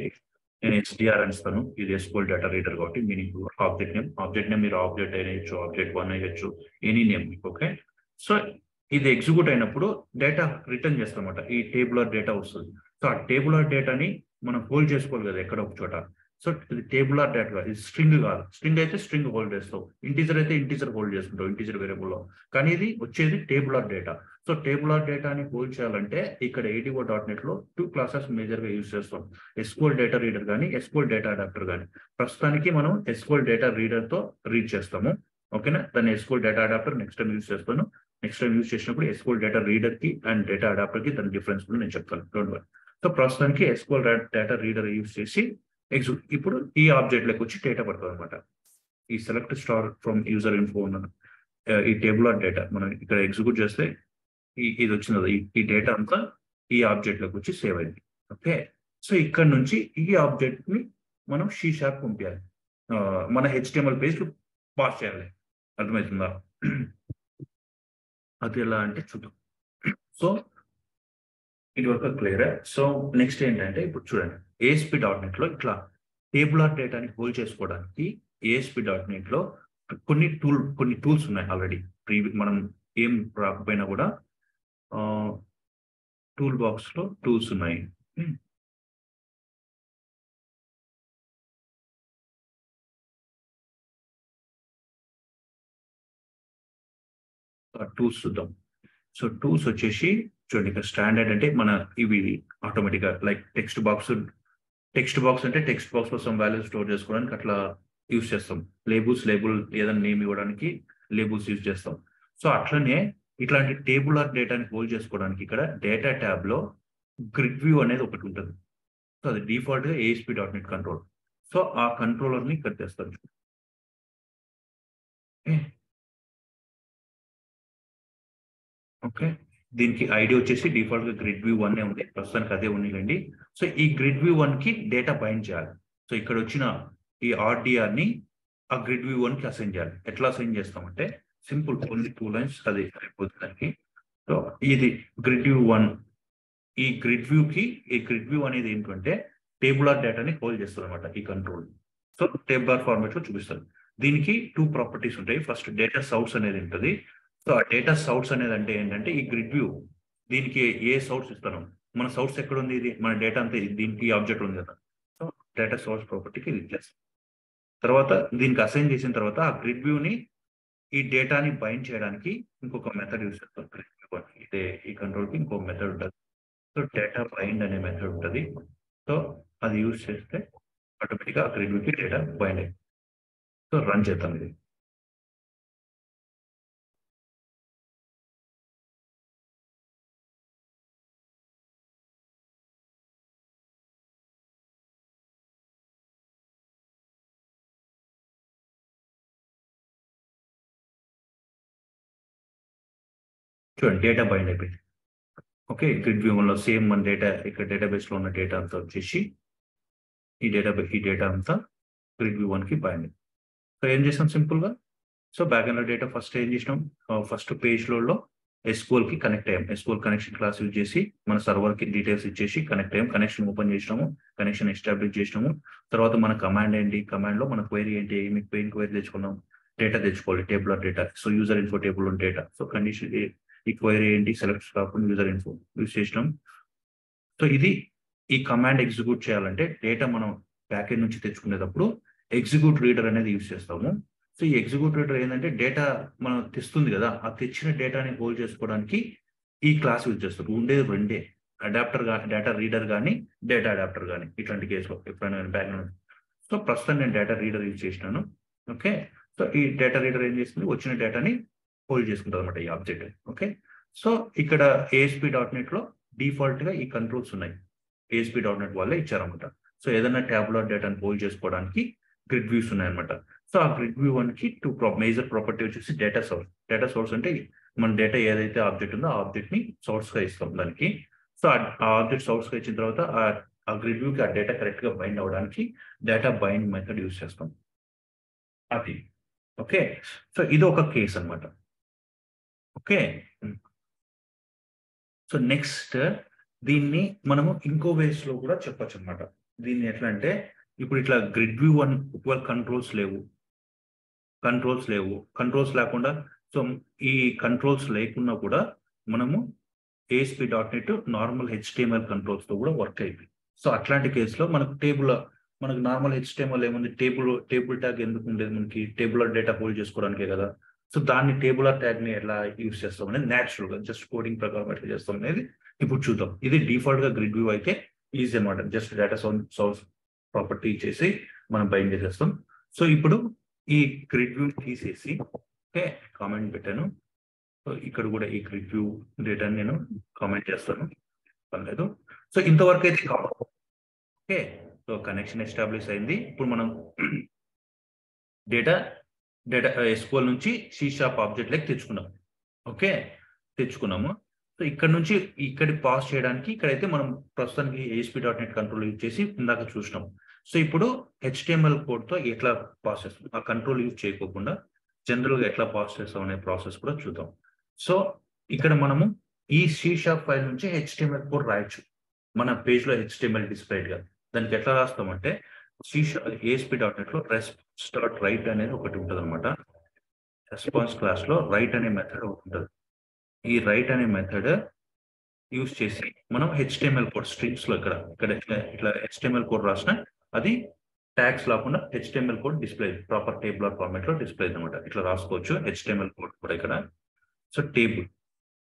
నేను HDR అని ఇస్తాను, ఇది SQL డేటా రీడర్ కాబట్టి మీనింగ్ ఆబ్జెక్ట్ నేమ్ మీరు ఆబ్జెక్ట్ అయ్యొచ్చు, ఆబ్జెక్ట్ 1 అయ్యొచ్చు, ఎనీ నేమ్. ఓకే, సో ఇది ఎగ్జిక్యూట్ అయినప్పుడు డేటా రిటర్న్ చేస్తామన్నమాట. ఈ టేబుల్ ఆర్ డేటా వస్తుంది. సో ఆ టేబుల్ ఆర్ డేటాని మనం హోల్డ్ చేసుకోవాలి కదా ఎక్కడ ఒక చోట. సో ఇది టేబుల్ ఆర్ డేటా, ఇది స్ట్రింగ్ కాదు. స్ట్రింగ్ అయితే స్ట్రింగ్ హోల్డ్ చేస్తావు, ఇంటీజర్ అయితే ఇంటీజర్ హోల్డ్ చేసుకుంటావు, ఇంటీజర్ వేరియబుల్ లో. కానీ ఇది వచ్చేది table or data. So table or డేటాని హోల్డ్ చేయాలంటే ఇక్కడ ADO.NET లో 2 క్లాసెస్ మేజర్ గా యూజ్ చేస్తాం, SQL డేటా రీడర్ కానీ, SQL డేటా అడాప్టర్ కానీ. ప్రస్తుతానికి మనం SQL డేటా రీడర్ తో రీడ్ చేస్తాము. ఓకేనా, దాన్ని SQL data adapter next time use చేస్తాను. నెక్స్ట్ టైం యూజ్ చేసినప్పుడు SQL డేటా రీడర్ కి అండ్ డేటా అడాప్టర్ కి దాని డిఫరెన్స్ కూడా నేను చెప్తాను, డోంట్ వరీ. సో ప్రస్తుతానికి SQL డేటా రీడర్ యూజ్ చేసి ఇప్పుడు ఈ ఆబ్జెక్ట్ లకు వచ్చి డేటా పడుతుంది అనమాట. ఈ select star from user info ఈ టేబుల్ ఆఫ్ డేటా మనం ఇక్కడ ఎగ్జిక్యూట్ చేస్తే ఇది వచ్చింది. ఈ డేటా అంతా ఈ ఆబ్జెక్ట్ లకు వచ్చి సేవ్ అయింది. ఓకే, సో ఇక్కడ నుంచి ఈ ఆబ్జెక్ట్ ని మనం C# పంపించాలి, మన HTML పేజ్ పాస్ చేయాలి. అర్థమవుతుందా? అది ఎలా అంటే చూద్దాం. సో ఇది వరకు క్లియర్. సో నెక్స్ట్ ఏంటంటే, ఇప్పుడు చూడండి, ASP.NET లో ఇట్లా టేబుల్ ఆఫ్ డేటాని హోల్డ్ చేసుకోవడానికి ASP.NET లో కొన్ని టూల్స్ ఉన్నాయి ఆల్రెడీ. మనం ఏం రాకపోయినా కూడా టూల్ బాక్స్ లో టూల్స్ ఉన్నాయి. టూల్స్ చూద్దాం. సో టూల్స్ వచ్చేసి చూడండి, ఇక్కడ స్టాండర్డ్ అంటే మన ఇవి ఆటోమేటిక్గా లైక్ టెక్స్ట్ బాక్స్ అంటే టెక్స్ట్ బాక్స్ లో సమ్ వాల్యూ స్టోర్ చేసుకోవడానికి అట్లా యూజ్ చేస్తాం. లేబుల్ ఏదైనా నేమ్ ఇవ్వడానికి లేబుల్స్ యూజ్ చేస్తాం. సో అట్లనే ఇట్లాంటి టేబులర్ డేటాని హోల్డ్ చేసుకోవడానికి ఇక్కడ డేటా ట్యాబ్ లో గ్రిడ్ వ్యూ అనేది ఒకటి ఉంటుంది. సో అది డిఫాల్ట్ గా ASP.NET కంట్రోల్. సో ఆ కంట్రోలర్ ని ఇక్కడ తెస్తాను. ఓకే, దీనికి ఐడి వచ్చేసి డిఫాల్ట్ గా గ్రిడ్ వ్యూ 1 ఉంది, ప్రస్తుతానికి అదే ఉందండి. సో ఈ గ్రిడ్ వ్యూ 1 కి డేటా బైండ్ చేయాలి. సో ఇక్కడ వచ్చిన ఈ RDR ని ఆ గ్రిడ్ వ్యూ 1 కి అసైన్ చేయాలి. ఎట్లా అసైన్ చేస్తామంటే సింపుల్, ఓన్లీ 2 లైన్స్ అది అయిపోతుంది. సో ఇది గ్రిడ్ వ్యూ 1. ఈ గ్రిడ్ వ్యూ అనేది ఏంటంటే టేబులర్ డేటాని హోల్డ్ చేస్తుంది అనమాట ఈ కంట్రోల్. సో టేబులర్ ఫార్మాట్ లో చూపిస్తారు. దీనికి 2 ప్రాపర్టీస్ ఉంటాయి. ఫస్ట్ డేటా సౌర్స్ అనేది ఉంటుంది. సో ఆ డేటా సౌర్స్ అనేది అంటే ఏంటంటే ఈ గ్రిడ్ వ్యూ దీనికి ఏ సౌర్స్ ఇస్తాను, మన సౌర్స్ ఎక్కడ ఉంది, ఇది మన డేటా అంతా దీనికి ఆబ్జెక్ట్ ఉంది కదా. సో డేటా సౌర్స్ ప్రాపర్టీకి రిప్లేస్. తర్వాత దీనికి అసైన్ చేసిన తర్వాత ఆ గ్రిడ్ వ్యూని ఈ డేటాని బైండ్ చేయడానికి ఇంకొక మెథడ్ యూస్ చేస్తాం. ఇదే ఈ కంట్రోల్ కి ఇంకొక మెథడ్ ఉంటుంది. సో డేటా బైండ్ అనే మెథడ్ ఉంటుంది. సో అది యూజ్ చేస్తే ఆటోమేటిక్గా ఆ గ్రిడ్ వ్యూకి డేటా బైండ్ అయ్యింది. సో రన్ చేద్దాం ఇది. చూడండి డేటా బైండ్ అయిపోయింది. ఓకే, గ్రిడ్ వ్యూ లో సేమ్ మన డేటా ఇక్కడ డేటాబేస్ లో ఉన్న డేటా అంతా వచ్చేసి ఈ డేటా అంతా గ్రిడ్ వ్యూ 1 కి బైండ్. సో ఏం చేసాం సింపుల్ గా, so back end data first ఏం చేసినాం, ఫస్ట్ పేజ్ లో SQL కి కనెక్ట్ అయ్యాం. SQL కనెక్షన్ క్లాస్ యూజ్ చేసి మన సర్వర్ కి డీటెయిల్స్ ఇచ్చేసి కనెక్ట్ అయ్యాం. కనెక్షన్ ఓపెన్ చేసినాము, కనెక్షన్ ఎస్టాబ్లిష్ చేసినాము. తర్వాత మన కమాండ్ ఏంటి, కమాండ్ లో మన క్వైరీ ఏంటి, మీకు పెయిన్ క్వైరీ తెచ్చుకున్నాం, డేటా తెచ్చుకోవాలి, tabular data. So user info table ఉన్న డేటా. సో కండిషన్ ఈ క్వైరీ ఏంటి, సెలెక్ట్ కాకుండా యూజర్ ఇన్ఫో యూజ్ చేసినాం. సో ఇది ఈ కమాండ్ ఎగ్జిక్యూట్ చేయాలంటే డేటా మనం బ్యాక్ ఎండ్ నుంచి తెచ్చుకునేటప్పుడు ఎగ్జిక్యూట్ రీడర్ అనేది యూజ్ చేస్తాము. సో ఈ ఎగ్జిక్యూట్ రీడర్ ఏంటంటే డేటా మనం తెస్తుంది కదా, ఆ తెచ్చిన డేటాని హోల్డ్ చేసుకోవడానికి ఈ క్లాస్ యూజ్ చేస్తాం. ఉండేది రెండే, అడాప్టర్ డేటా రీడర్ కానీ డేటా అడాప్టర్ కానీ. ఇట్లాంటి కేసులో ఎప్పుడైనా బ్యాక్గ్రౌండ్. సో ప్రస్తుతం నేను డేటా రీడర్ యూజ్ చేసినాను. ఓకే, సో ఈ డేటా రీడర్ ఏం చేస్తుంది, వచ్చిన డేటాని హోల్డ్ చేసుకుంటుంది అనమాట ఈ ఆబ్జెక్ట్. ఓకే, సో ఇక్కడ ASP.NET లో డిఫాల్ట్ గా ఈ కంట్రోల్స్ ఉన్నాయి. ASP.NET వాళ్ళే ఇచ్చారనమాట. సో ఏదైనా ట్యాబులర్ డేటాను హోల్డ్ చేసుకోవడానికి గ్రిడ్ వ్యూస్ ఉన్నాయన్నమాట. సో ఆ గ్రిడ్ వ్యూ 1 కి 2 మేజర్ ప్రాపర్టీ వచ్చేసి డేటా సోర్స్. డేటా సోర్స్ అంటే మన డేటా ఏదైతే ఆబ్జెక్ట్ ఉందో ఆ ఆబ్జెక్ట్ ని సోర్స్ గా ఇస్తాం దానికి. సో ఆ ఆబ్జెక్ట్ సోర్స్ గా ఇచ్చిన తర్వాత ఆ గ్రిడ్ వ్యూ కి ఆ డేటా కరెక్ట్ గా బైండ్ అవడానికి డేటా బైండ్ మెథడ్ యూస్ చేస్తాం అది. ఓకే, సో ఇది ఒక కేస్ అనమాట. ఓకే, సో నెక్స్ట్ దీన్ని మనము ఇంకో వేస్ లో కూడా చెప్పొచ్చు అనమాట. దీన్ని ఎట్లా అంటే ఇప్పుడు ఇట్లా గ్రిడ్ వ్యూ 1 ఒకవేళ కంట్రోల్స్ లేకుండా, సో ఈ కంట్రోల్స్ లేకున్నా కూడా మనము ASP.NET నార్మల్ HTML కంట్రోల్స్ తో కూడా వర్క్ అయిపోయింది. సో అట్లాంటి కేసులో మనకు నార్మల్ HTML ఏముంది, టేబుల్ ట్యాగ్ ఎందుకు ఉండేది, మనకి టేబులర్ డేటా హోల్డ్ చేసుకోవడానికే కదా. సో దాన్ని టేబులర్ ట్యాగ్ ని ఎలా యూజ్ చేస్తాం అనేది న్యాచురల్ గా జస్ట్ కోడింగ్ ప్రకారం ఎట్లా చేస్తాం అనేది ఇప్పుడు చూద్దాం. ఇది డిఫాల్ట్ గా గ్రిడ్ వ్యూ అయితే ఈజీ అనమాట. జస్ట్ డేటా సోర్స్ ప్రాపర్టీ ఇచ్చేసి మనం బైండ్ చేసేస్తాం. సో ఇప్పుడు ఈ గ్రిడ్ వ్యూ తీసేసి ఓకే కామెంట్ పెట్టాను. సో ఇక్కడ కూడా ఈ గ్రిడ్ వ్యూ డేటాని నేను కామెంట్ చేస్తాను, పర్లేదు. సో ఇంతవరకు అయితే ఓకే, సో కనెక్షన్ ఎస్టాబ్లిష్ అయింది. ఇప్పుడు మనం డేటా SQL నుంచి C# ఆబ్జెక్ట్ లెక్క తెచ్చుకున్నాం. ఓకే, తెచ్చుకున్నాము. సో ఇక్కడ నుంచి ఇక్కడ పాస్ చేయడానికి ఇక్కడైతే మనం ప్రస్తుతానికి ASP.NET కంట్రోల్ యూజ్ చేసి ఇందాక చూసినాం. సో ఇప్పుడు HTML కోడ్ తో ఎట్లా పాస్ చేస్తాం, ఆ కంట్రోల్ యూజ్ చేయకోకుండా జనరల్ గా ఎట్లా పాస్ చేస్తాం అనే ప్రాసెస్ కూడా చూద్దాం. సో ఇక్కడ మనము ఈ C# ఫైల్ నుంచి HTML కోడ్ రాయొచ్చు మన పేజ్ లో HTML డిస్ప్లేడ్ గా. దానికి ఎట్లా రాస్తామంటే ASP.NET లో response.write అనేది ఒకటి ఉంటుంది అనమాట. రెస్పాన్స్ క్లాస్ లో రైట్ అనే మెథడ్ ఒకటి ఉంటుంది. ఈ రైట్ అనే మెథడ్ యూజ్ చేసి మనం HTML కోడ్ స్ట్రింగ్స్ లో ఇక్కడ ఇట్లా HTML కోడ్ రాసిన అది ట్యాగ్స్ లేకుండా HTML code display proper tabular format లో డిస్ప్లే అనమాట. ఇట్లా రాసుకోవచ్చు HTML కోడ్ కూడా ఇక్కడ. సో టేబుల్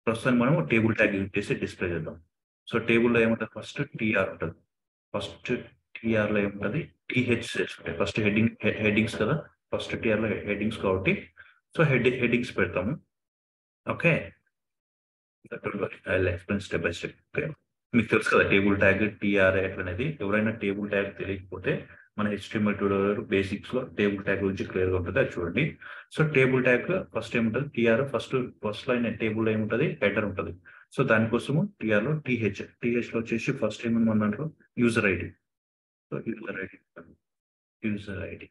ప్రస్తుతం మనం టేబుల్ ట్యాగ్ యూజ్ చేసి డిస్ప్లే చేద్దాం. సో టేబుల్ లో ఏముంటుంది, ఫస్ట్ TR ఉంటుంది. ఫస్ట్ టీఆర్ లో ఏముంటది టీహెచ్ ఉంటాయి. ఫస్ట్ హెడ్డింగ్స్ కదా, ఫస్ట్ టీఆర్ లో హెడ్డింగ్స్ కాబట్టి సో హెడ్డింగ్స్ పెడతాము. Okay, explain step by step. Okay, మీకు తెలుసు కదా టేబుల్ ట్యాగ్ టీఆర్ అనేది. ఎవరైనా టేబుల్ ట్యాగ్ తెలియకపోతే మన HTML ట్యూటోరియల్ బేసిక్స్ లో టేబుల్ ట్యాగ్ గురించి క్లియర్ గా ఉంటుంది, అది చూడండి. సో టేబుల్ ట్యాగ్ ఫస్ట్ ఏముంటుంది టీఆర్, ఫస్ట్ లైన్ టేబుల్ ఏముంటుంది హెడర్ ఉంటుంది. సో దానికోసము టీఆర్ లో టీహెచ్ లో వచ్చేసి ఫస్ట్ ఏముంది మన దాంట్లో user ID. So user ID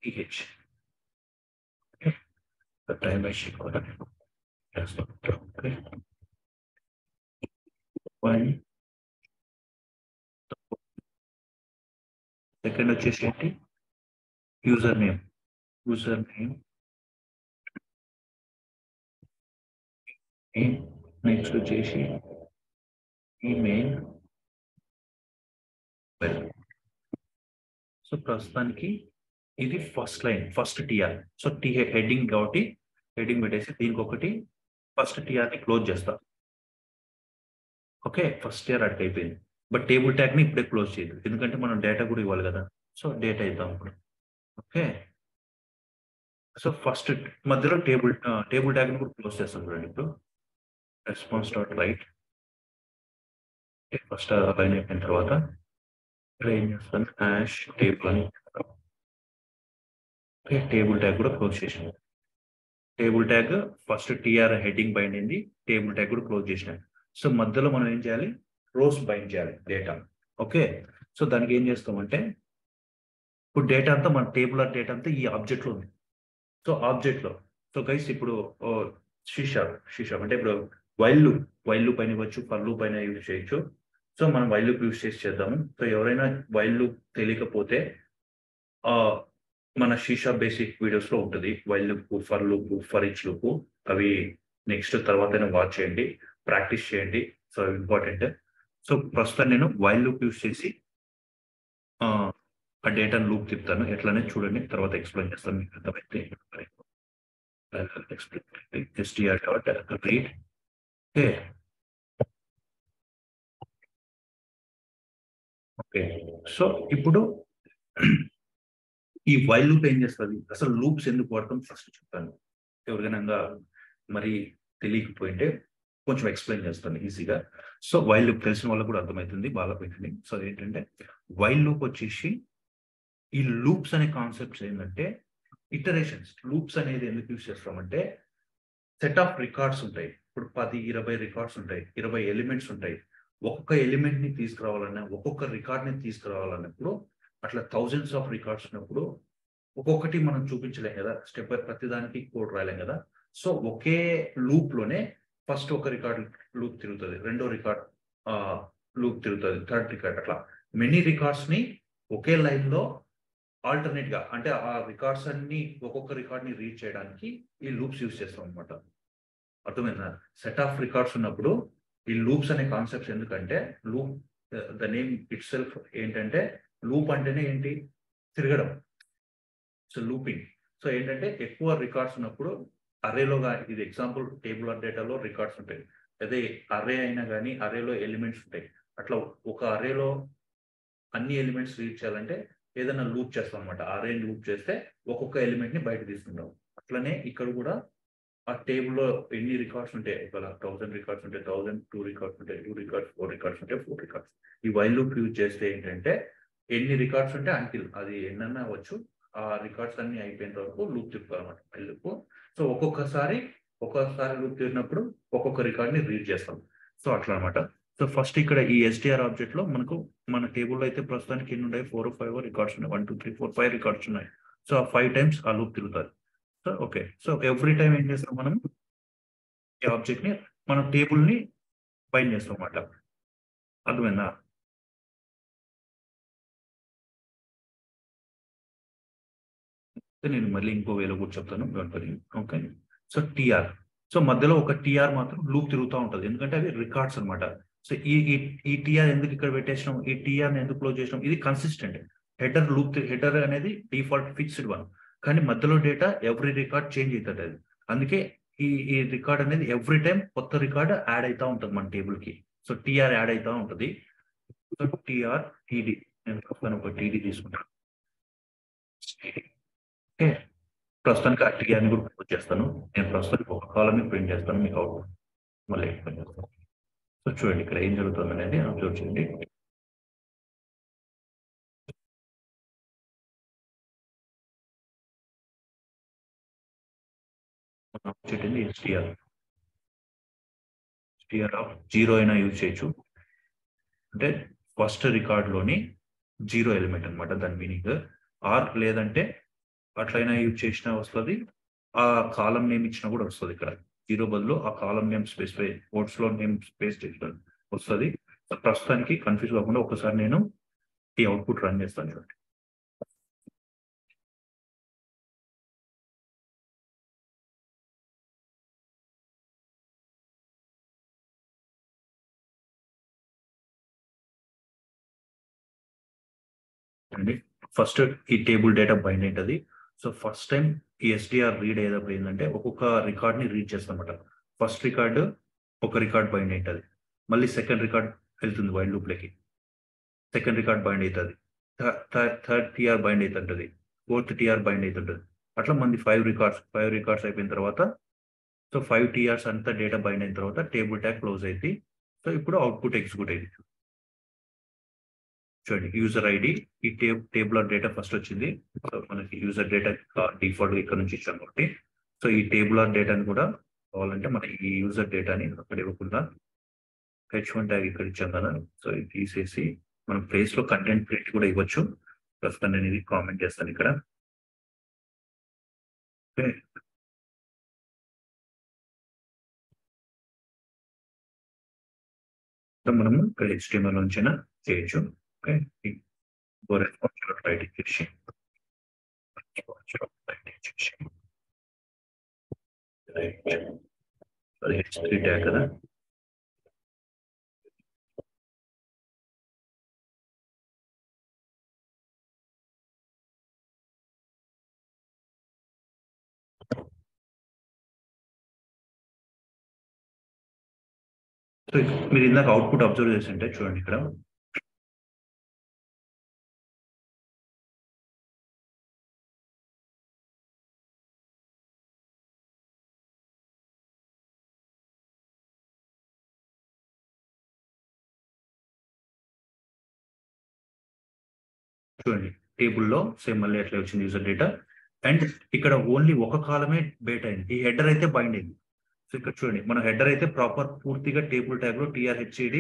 TH. Time second వచ్చేసి ఏంటి యూజర్ నేమ్ నెక్స్ట్ వచ్చేసి ఈమెయిల్. సో ప్రస్తుతానికి ఇది first line, first TR. So heading కాబట్టి హెడ్డింగ్ పెట్టేసి దీనికి ఒకటి ఫస్ట్ టీఆర్ ని క్లోజ్ చేస్తా. ఓకే, ఫస్ట్ టీఆర్ అట్ అయిపోయింది. బట్ టేబుల్ ట్యాగ్ ని ఇప్పుడే క్లోజ్ చేయదు, ఎందుకంటే మనం డేటా కూడా ఇవ్వాలి కదా. సో డేటా ఇద్దాం ఇప్పుడు. ఓకే, సో ఫస్ట్ మధ్యలో టేబుల్ ట్యాగ్ ని కూడా క్లోజ్ చేస్తాం చూడండి. ఇప్పుడు response dot write first line అయిపోయిన తర్వాత ఏం చేస్తాను హ్యాష్ టేబుల్ అని. టేబుల్ ట్యాగ్ కూడా క్లోజ్ చేసాను. Table tag first TR heading bind అయింది, టేబుల్ ట్యాగ్ కూడా క్లోజ్ చేసినాను. సో మధ్యలో మనం ఏం చేయాలి రోస్ బైండ్ చేయాలి డేటా. ఓకే, సో దానికి ఏం చేస్తామంటే ఇప్పుడు డేటా అంతా మన టేబుల్ డేటా అంతా ఈ ఆబ్జెక్ట్ లో ఉంది. సో ఆబ్జెక్ట్ లో సో గైస్ ఇప్పుడు షీషా అంటే ఇప్పుడు వైల్ లూప్ పైన ఇవ్వచ్చు, ఫర్ లూప్ పైన యూజ్ చేయొచ్చు. సో మనం వైల్ లూప్ యూజ్ చేసి చేద్దాము. సో ఎవరైనా వైల్ లూప్ తెలియకపోతే మన షీషా బేసిక్ వీడియోస్ లో ఉంటుంది while loop, for loop, for each loop. అవి నెక్స్ట్ తర్వాత వాచ్ చేయండి, ప్రాక్టీస్ చేయండి. So important. సో ప్రస్తుతం నేను వైల్ లూప్ యూజ్ చేసి ఆ డేటాను లూప్ తిప్పుతాను. ఎట్లనే చూడండి, తర్వాత ఎక్స్ప్లెయిన్ చేస్తాను మీకు అర్థమైతే. str.read. ఓకే, సో ఇప్పుడు ఈ వైల్ లూప్ ఏం చేస్తుంది, అసలు లూప్స్ ఎందుకు వాడతాం ఫస్ట్ చెప్తాను. ఎవరికైనా మరి తెలియకపోయింటే కొంచెం ఎక్స్ప్లెయిన్ చేస్తాను ఈజీగా. సో వైల్ లూప్ తెలిసిన వాళ్ళకు కూడా అర్థమవుతుంది, బాగా పెట్టండి. సో ఏంటంటే వైల్ లూప్ వచ్చేసి ఈ లూప్స్ అనే కాన్సెప్ట్స్ ఏంటంటే ఇటరేషన్స్. లూప్స్ అనేది ఎందుకు యూజ్ చేస్తామంటే సెట్ ఆఫ్ రికార్డ్స్ ఉంటాయి. ఇప్పుడు 10-20 రికార్డ్స్ ఉంటాయి, 20 ఎలిమెంట్స్ ఉంటాయి. ఒక్కొక్క ఎలిమెంట్ ని తీసుకురావాలన్నా, ఒక్కొక్క రికార్డ్ ని తీసుకురావాలన్నప్పుడు అట్లా థౌజండ్స్ ఆఫ్ రికార్డ్స్ ఉన్నప్పుడు ఒక్కొక్కటి మనం చూపించలేం కదా, స్టెప్ బై ప్రతిదానికి కోడ్ రాయలేం కదా. సో ఒకే లూప్ లోనే ఫస్ట్ ఒక రికార్డ్ లూప్ తిరుగుతుంది, రెండో రికార్డ్ లూప్ తిరుగుతుంది, థర్డ్ రికార్డ్, అట్లా మెనీ రికార్డ్స్ ని ఒకే లైన్ లో ఆల్టర్నేట్ గా, అంటే ఆ రికార్డ్స్ అన్ని ఒక్కొక్క రికార్డ్ ని రీడ్ చేయడానికి ఈ లూప్స్ యూజ్ చేస్తాం అనమాట. అర్థమైందా? సెట్ ఆఫ్ రికార్డ్స్ ఉన్నప్పుడు ఈ లూప్స్ అనే కాన్సెప్ట్స్ ఎందుకంటే loop the name it self ఏంటంటే లూప్ అంటేనే ఏంటి తిరగడం. So looping. సో ఏంటంటే ఎక్కువ రికార్డ్స్ ఉన్నప్పుడు అరేలోగా, ఇది ఎగ్జాంపుల్ టేబుల్ ఆర్ డేటాలో రికార్డ్స్ ఉంటాయి, అదే అరే అయినా కానీ అరేలో ఎలిమెంట్స్ ఉంటాయి. అట్లా ఒక అరేలో అన్ని ఎలిమెంట్స్ రీడ్ చేయాలంటే ఏదైనా లూప్ చేస్తాం అనమాట. అరే లూప్ చేస్తే ఒక్కొక్క ఎలిమెంట్ ని బయట తీసుకుంటాం. అట్లనే ఇక్కడ కూడా ఆ టేబుల్లో ఎన్ని రికార్డ్స్ ఉంటాయి, ఒకవేళ 1000 రికార్డ్స్ ఉంటాయి 1000, 2 రికార్డ్స్ ఉంటాయి 2 రికార్డ్స్, 4 రికార్డ్స్ ఉంటాయి 4 రికార్డ్స్. ఈ వైల్ లూప్ యూజ్ చేస్తే ఏంటంటే ఎన్ని రికార్డ్స్ ఉంటే అంటిల్ అది ఎన్నన్నా అవ్వచ్చు, ఆ రికార్డ్స్ అన్ని అయిపోయేంత వరకు లూప్ తిప్పుతారు అనమాట వైల్ లూప్. సో ఒక్కొక్కసారి లూప్ తిరిగినప్పుడు ఒక్కొక్క రికార్డ్ ని రీడ్ చేస్తాం. సో అట్లా అనమాట. సో ఫస్ట్ ఇక్కడ ఈ STR ఆబ్జెక్ట్ లో మనకు మన టేబుల్లో అయితే ప్రస్తుతానికి ఎన్ని ఉన్నాయి 4 or 5 రికార్డ్స్ ఉన్నాయి, 1 2 3 4 5 రికార్డ్స్ ఉన్నాయి. సో ఆ 5 టైమ్స్ ఆ లూప్ తిరుగుతారు. So okay, so every time ఏం చేస్తాం మనం ఈ ఆబ్జెక్ట్ ని మన టేబుల్ ని బైండ్ చేస్తాం అన్నమాట. అర్థమైందా? నేను మళ్ళీ ఇంకో వేలో కూడా చెప్తాను. Okay, so TR. సో మధ్యలో ఒక టీఆర్ మాత్రం లూప్ తిరుగుతూ ఉంటుంది, ఎందుకంటే అవి రికార్డ్స్ అనమాట. సో ఈ టీఆర్ ఎందుకు ఇక్కడ పెట్టేసినాం, ఈ టీఆర్ ఎందుకు క్లోజ్ చేసినాం, ఇది కన్సిస్టెంట్. హెడర్ అనేది డిఫాల్ట్ ఫిక్స్డ్ వన్, కానీ మధ్యలో డేటా ఎవ్రీ రికార్డ్ చేంజ్ అవుతుంది అది. అందుకే ఈ రికార్డ్ అనేది ఎవ్రీ టైం కొత్త రికార్డ్ యాడ్ అవుతూ ఉంటుంది మన టేబుల్ కి. సో టీఆర్ యాడ్ అవుతూ ఉంటుంది. సో టిఆర్ టీడీ నేను ప్రస్తుతానికి ఒక టీడీ తీసుకుంటాను. ఓకే, ప్రస్తుతానికి ఆ టీఆర్ని కూడా ప్రింట్ చేస్తాను. నేను ప్రస్తుతానికి ఒక కాలమ్ని ప్రింట్ చేస్తాను, మీకు అవుట్పుట్ మళ్ళీ ఎక్స్ప్లెయిన్ చేస్తాను. సో చూడండి ఇక్కడ ఏం జరుగుతుంది అనేది అబ్జర్వ్ చేయండి. వచ్చేటండి ఎస్టిఆర్ ఆఫ్ 0 అయినా యూజ్ చేయొచ్చు. అంటే ఫస్ట్ రికార్డ్లోని 0 ఎలిమెంట్ అనమాట దాని మీనింగ్. ఆర్ లేదంటే అట్లయినా యూజ్ చేసినా వస్తుంది, ఆ కాలం నేమ్ ఇచ్చినా కూడా వస్తుంది. ఇక్కడ 0 బదులు ఆ కాలం నేమ్ స్పెసిఫై కోడ్స్ లో నేమ్ స్పేస్ చేసిన వస్తుంది. ప్రస్తుతానికి కన్ఫ్యూజ్ కాకుండా ఒకసారి నేను ఈ అవుట్పుట్ రన్ చేస్తాను చూడండి. అండి ఫస్ట్ ఈ టేబుల్ డేటా బైండ్ ఏంటది. సో ఫస్ట్ టైం ఈ ఎస్డిఆర్ రీడ్ ఏదైతే ఏంటంటే ఒక్కొక్క రికార్డ్ ని రీడ్ చేస్తామన్నమాట. ఫస్ట్ రికార్డు ఒక రికార్డ్ బైండ్ అవుతుంది, మళ్ళీ సెకండ్ రికార్డ్ వెళ్తుంది వైల్డ్ లూప్ లకి, సెకండ్ రికార్డ్ బైండ్ అవుతుంది, థర్డ్ టీఆర్ బైండ్ అవుతుంటది, ఫోర్త్ టీఆర్ బైండ్ అవుతుంటది. అట్లా మంది 5 రికార్డ్స్ అయిపోయిన తర్వాత, సో 5 టీఆర్స్ అంతా డేటా బైండ్ అయిన తర్వాత టేబుల్ ట్యాగ్ క్లోజ్ అయింది. సో ఇప్పుడు అవుట్పుట్ ఎగ్జిక్యూట్ అయింది. చూడండి యూజర్ ఐడి ఈ టేబుల్ ఆర్ డేటా ఫస్ట్ వచ్చింది. సో మనకి యూజర్ డేటా డిఫాల్ట్ ఇక్కడ నుంచి ఇచ్చాం కాబట్టి, సో ఈ టేబుల్ ఆర్ డేటాని కూడా కావాలంటే మన ఈ యూజర్ డేటాని అక్కడ ఇవ్వకుండా H1 ట్యాగ్ ఇక్కడ ఇచ్చాం కదా, సో ఇది తీసేసి మనం ప్లేస్ లో కంటెంట్ ప్రింట్ కూడా ఇవ్వచ్చు. ప్రస్తుతం నేను ఇది కామెంట్ చేస్తాను ఇక్కడ. ఓకే, సో మనము ఇక్కడ HTML నుంచైనా చేయొచ్చు. ఓకే, రైట్ చేసి అది H3 ట్యాగ్ కదా. సో మీరు ఇందాక అవుట్పుట్ అబ్జర్వ్ చేసి ఉంటే చూడండి ఇక్కడ చూడండి టేబుల్లో సేమ్ మళ్ళీ ఎట్లా వచ్చింది యూజర్ డేటా. అండ్ ఇక్కడ ఓన్లీ ఒక కాలమే బేట్ అయింది, ఈ హెడర్ అయితే బైండ్ అయింది. సో ఇక్కడ చూడండి మన హెడర్ అయితే ప్రాపర్ పూర్తిగా టేబుల్ ట్యాగ్ లో TRHED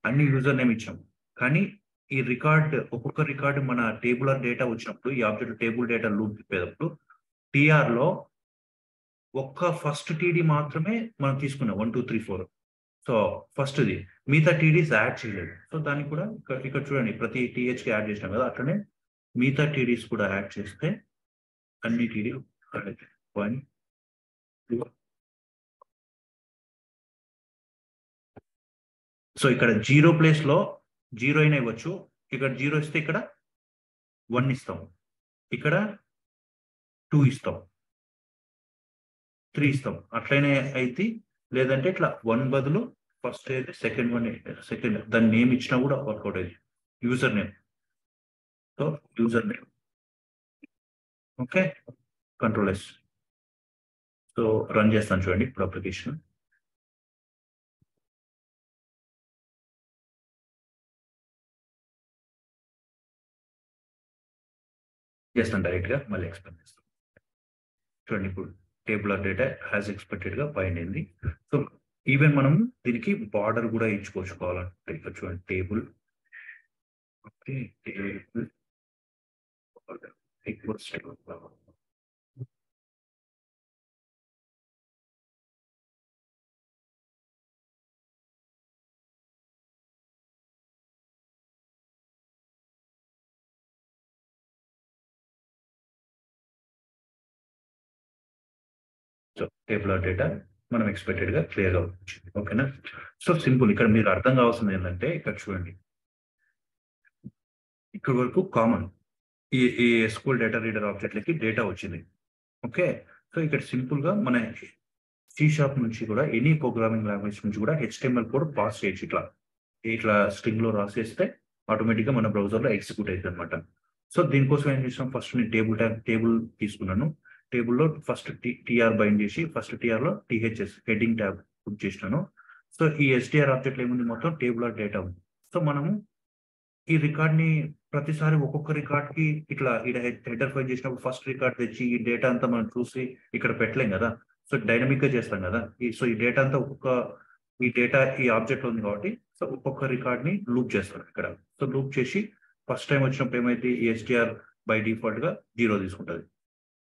అన్ని యూజర్ నేమ్ ఇచ్చాం. కానీ ఈ రికార్డ్ ఒక్కొక్క రికార్డు మన టేబుల్ ఆర్ డేటా వచ్చినప్పుడు ఈ ఆబ్జెక్ట్ టేబుల్ డేటా లూప్ తిప్పేటప్పుడు టీఆర్ లో ఒక్క ఫస్ట్ టీడీ మాత్రమే మనం తీసుకున్నాం 1 2 3 4. సో ఫస్ట్ది మిగతా టీడీస్ యాడ్ చేయలేదు. సో దానికి కూడా ఇక్కడ చూడండి ప్రతి టీహెచ్కి యాడ్ చేసినాం కదా, అట్లనే మిగతా టీడీస్ కూడా యాడ్ చేస్తే అన్ని టీడీ 1 2. సో ఇక్కడ 0 ప్లేస్ లో 0 అయినా ఇవ్వచ్చు, ఇక్కడ 0 ఇస్తే ఇక్కడ 1 ఇస్తాం, ఇక్కడ 2 ఇస్తాం, 3 ఇస్తాం, అట్లనే అయితే. లేదంటే ఇట్లా 1 బదులు ఫస్ట్ అయితే సెకండ్ 1 సెకండ్ దాని నేమ్ ఇచ్చినా కూడా వర్కౌట్ అయింది, user name. So user name okay, control yes. So run చేస్తాను చూడండి ఇప్పుడు అప్లికేషన్. చేస్తాను డైరెక్ట్ గా మళ్ళీ ఎక్స్ప్లెయిన్ చేస్తాను. చూడండి ఇప్పుడు table or data as expected గా బైండ్ అయింది. సో ఈవెన్ మనం దీనికి బార్డర్ కూడా ఇచ్చుకోవచ్చు కావాలంటే. ఇక్కడ చూడండి table okay, table equals to so table or data మనం ఎక్స్పెక్టెడ్ గా క్లియర్ గా వచ్చింది. ఓకేనా. So simple. ఇక్కడ మీరు అర్థం కావాల్సింది ఏంటంటే ఇక్కడ చూడండి ఇక్కడ వరకు కామన్ ఈ SQL డేటా రీడర్ ఆబ్జెక్ట్లకి డేటా వచ్చింది. ఓకే, సో ఇక్కడ సింపుల్ గా మన C# నుంచి కూడా ఎనీ ప్రోగ్రామింగ్ లాంగ్వేజ్ నుంచి కూడా HTML కోడ్ పాస్ చేయొచ్చు. ఇట్లా స్ట్రింగ్ లో రాసేస్తే ఆటోమేటిక్గా మన బ్రౌజర్లో ఎగ్జిక్యూట్ అవుతుంది అనమాట. సో దీనికోసం ఏం చేసాం, ఫస్ట్ నేను టేబుల్ తీసుకున్నాను. టేబుల్లో ఫస్ట్ టీఆర్ బైండ్ చేసి ఫస్ట్ టీఆర్లో టీహెచ్ఎస్ హెడ్డింగ్ ట్యాబ్ బుక్ చేసినాను. సో ఈ ఎస్టీఆర్ ఆబ్జెక్ట్లో ఏముంది, మొత్తం టేబుల్ ఆర్ డేటా ఉంది. సో మనము ఈ రికార్డ్ని ప్రతిసారి ఒక్కొక్క రికార్డ్కి ఇట్లా హెడర్ ఫైల్ చేసినప్పుడు ఫస్ట్ రికార్డ్ తెచ్చి ఈ డేటా అంతా మనం చూసి ఇక్కడ పెట్టలేం కదా. సో డైనమిక్గా చేస్తాం కదా. సో ఈ డేటా అంతా ఈ డేటా ఈ ఆబ్జెక్ట్ ఉంది కాబట్టి సో ఒక్కొక్క రికార్డ్ని లూప్ చేస్తాం ఇక్కడ. సో లూప్ చేసి ఫస్ట్ టైం వచ్చినప్పుడు ఏమైతే ఈ ఎస్టీఆర్ బై డిఫాల్ట్గా 0 తీసుకుంటుంది.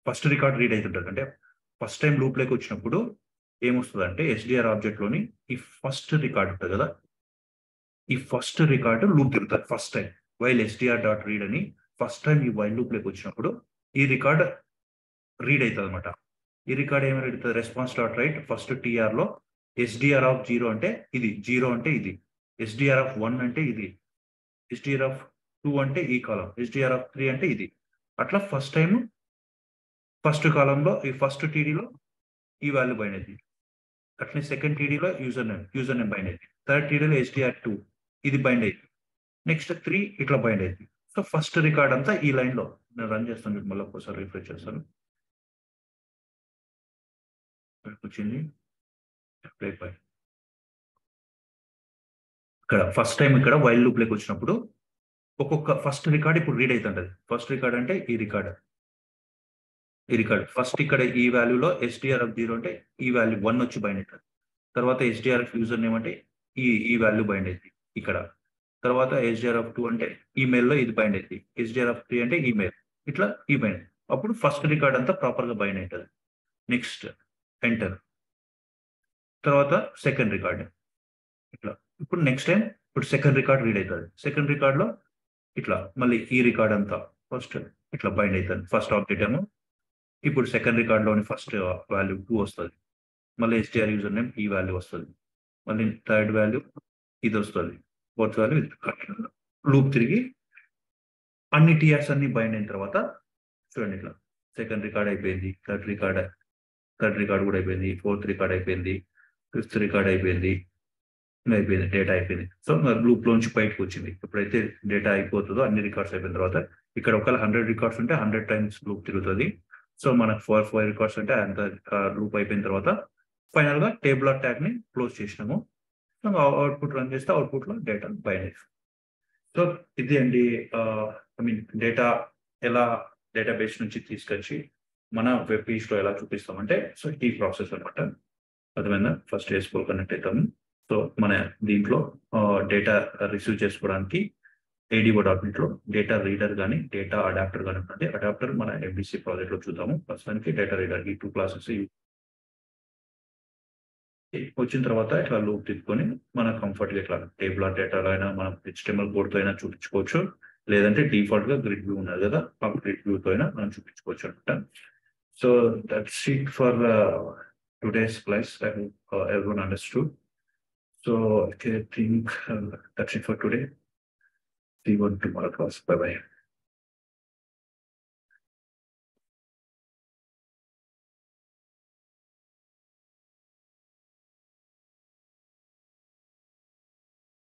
ఫస్ట్ రికార్డ్ రీడ్ అవుతుంటుంది. అంటే ఫస్ట్ టైం లూప్లోకి వచ్చినప్పుడు ఏమొస్తుంది అంటే ఎస్డిఆర్ ఆబ్జెక్ట్లోని ఈ ఫస్ట్ రికార్డ్ ఉంటుంది కదా, ఈ ఫస్ట్ రికార్డు లూప్ తిరుగుతుంది first time. While SDR dot read అని ఫస్ట్ టైం ఈ వైల్ లూప్లోకి వచ్చినప్పుడు ఈ రికార్డ్ రీడ్ అవుతుంది అనమాట. ఈ రికార్డ్ ఏమైనా రీడ్ అవుతుంది, రెస్పాన్స్ డాట్ రైట్ ఫస్ట్ టీఆర్లో ఎస్డిఆర్ ఆఫ్ 0 అంటే ఇది, 0 అంటే ఇది, ఎస్డిఆర్ ఆఫ్ 1 అంటే ఇది, ఎస్డిఆర్ ఆఫ్ 2 అంటే ఈ కాలం, ఎస్డిఆర్ ఆఫ్ 3 అంటే ఇది. అట్లా ఫస్ట్ టైం ఫస్ట్ కాలంలో ఈ ఫస్ట్ టీడీలో ఈ వాల్యూ బైండ్ అయింది. అట్లనే సెకండ్ టీడీలో యూజర్ నేమ్ బైండ్ అయింది. థర్డ్ టీడీలో ఎస్డిఆర్2 ఇది బైండ్ అయింది. నెక్స్ట్ 3 ఇట్లా బైండ్ అయింది. సో ఫస్ట్ రికార్డ్ అంతా ఈ లైన్లో నేను రన్ చేస్తాను. మళ్ళీ ఒకసారి రిఫ్రెష్ చేస్తాను. వచ్చింది ఇక్కడ ఫస్ట్ టైం ఇక్కడ వైల్ లూప్లోకి వచ్చినప్పుడు ఒక్కొక్క ఫస్ట్ రికార్డ్ ఇప్పుడు రీడ్ అవుతుంటది. ఫస్ట్ రికార్డ్ అంటే ఈ రికార్డ్ ఫస్ట్ ఇక్కడ ఈ వాల్యూలో ఎస్డిఆర్ ఆఫ్ 0 అంటే ఈ వాల్యూ 1 వచ్చి బైండ్ అవుతుంది. తర్వాత ఎస్డిఆర్ ఆఫ్ యూజర్ నేమ్ అంటే ఈ వాల్యూ బైండ్ అయింది ఇక్కడ. తర్వాత ఎస్డిఆర్ ఆఫ్ 2 అంటే ఈమెయిల్లో ఇది బైండ్ అయింది. ఎస్డిఆర్ ఆఫ్ 3 అంటే ఈమెయిల్, ఇట్లా ఈ బైండ్. అప్పుడు ఫస్ట్ రికార్డ్ అంతా ప్రాపర్గా బైండ్ అవుతుంది. నెక్స్ట్ ఎంటర్, తర్వాత సెకండ్ రికార్డ్ ఇట్లా. ఇప్పుడు నెక్స్ట్ టైం ఇప్పుడు సెకండ్ రికార్డ్ రీడ్ అవుతుంది. సెకండ్ రికార్డ్లో ఇట్లా మళ్ళీ ఈ రికార్డ్ అంతా ఫస్ట్ ఇట్లా బైండ్ అవుతుంది. ఫస్ట్ ఆబ్జెక్ట్ ఏమో ఇప్పుడు సెకండ్ రికార్డ్లోని ఫస్ట్ వాల్యూ 2 వస్తుంది. మళ్ళీ ఎస్డిఆర్ యూజర్ నేమ్ ఈ వాల్యూ వస్తుంది. మళ్ళీ థర్డ్ వాల్యూ ఇది వస్తుంది. ఫోర్త్ వాల్యూ ఇది. లూప్ తిరిగి అన్ని టీఆర్స్ అన్ని బైండ్ అయిన తర్వాత చూడండి ఇట్లా సెకండ్ రికార్డ్ అయిపోయింది, థర్డ్ రికార్డ్ కూడా అయిపోయింది, ఫోర్త్ రికార్డ్ అయిపోయింది, ఫిఫ్త్ రికార్డ్ అయిపోయింది, డేటా అయిపోయింది. సో లూప్ లోంచి బయటకు వచ్చింది. ఎప్పుడైతే డేటా అయిపోతుందో అన్ని రికార్డ్స్ అయిపోయిన తర్వాత ఇక్కడ ఒకవేళ 100 రికార్డ్స్ ఉంటే 100 టైమ్స్ లూప్ తిరుగుతుంది. సో మనకు 4 రికార్డ్స్ అంటే అంత లూప్ అయిపోయిన తర్వాత ఫైనల్ గా టేబుల్ ఆర్ ట్యాగ్ ని క్లోజ్ చేసినాము. అవుట్పుట్ రన్ చేస్తే అవుట్పుట్ లో డేటా బైండ్. సో ఇది అండి డేటా ఎలా డేటాబేస్ నుంచి తీసుకొచ్చి మన వెబ్ పేజ్ లో ఎలా చూపిస్తామంటే సో ఈ ప్రాసెస్ అనమాట. అర్థమైందా? ఫస్ట్ SQL కనెక్ట్ అవుతాము. సో మన దీంట్లో డేటా రిసీవ్ చేసుకోవడానికి ADO.NET లో డేటా రీడర్ కానీ డేటా అడాప్టర్ కానీ ఉంటుంది. అడాప్టర్ మన MVC ప్రాజెక్ట్ లో చూద్దాము. ప్రస్తుతానికి డేటా రీడర్ ఈ 2 క్లాసెస్ వచ్చిన తర్వాత ఇట్లా లూప్ తిప్పుకొని మన కంఫర్ట్గా ఇట్లా టేబుల్ ఆర్ డేటాలో అయినా మనం HTML కోడ్తో అయినా చూపించుకోవచ్చు. లేదంటే డిఫాల్ట్ గా గ్రిడ్ వ్యూ ఉన్నది కదా, ఆ గ్రిడ్ వ్యూతో అయినా మనం చూపించుకోవచ్చు అనమాట. So that's it for today's class. I hope everyone understood. So I think that's it for today. See you on tomorrow class. Bye bye.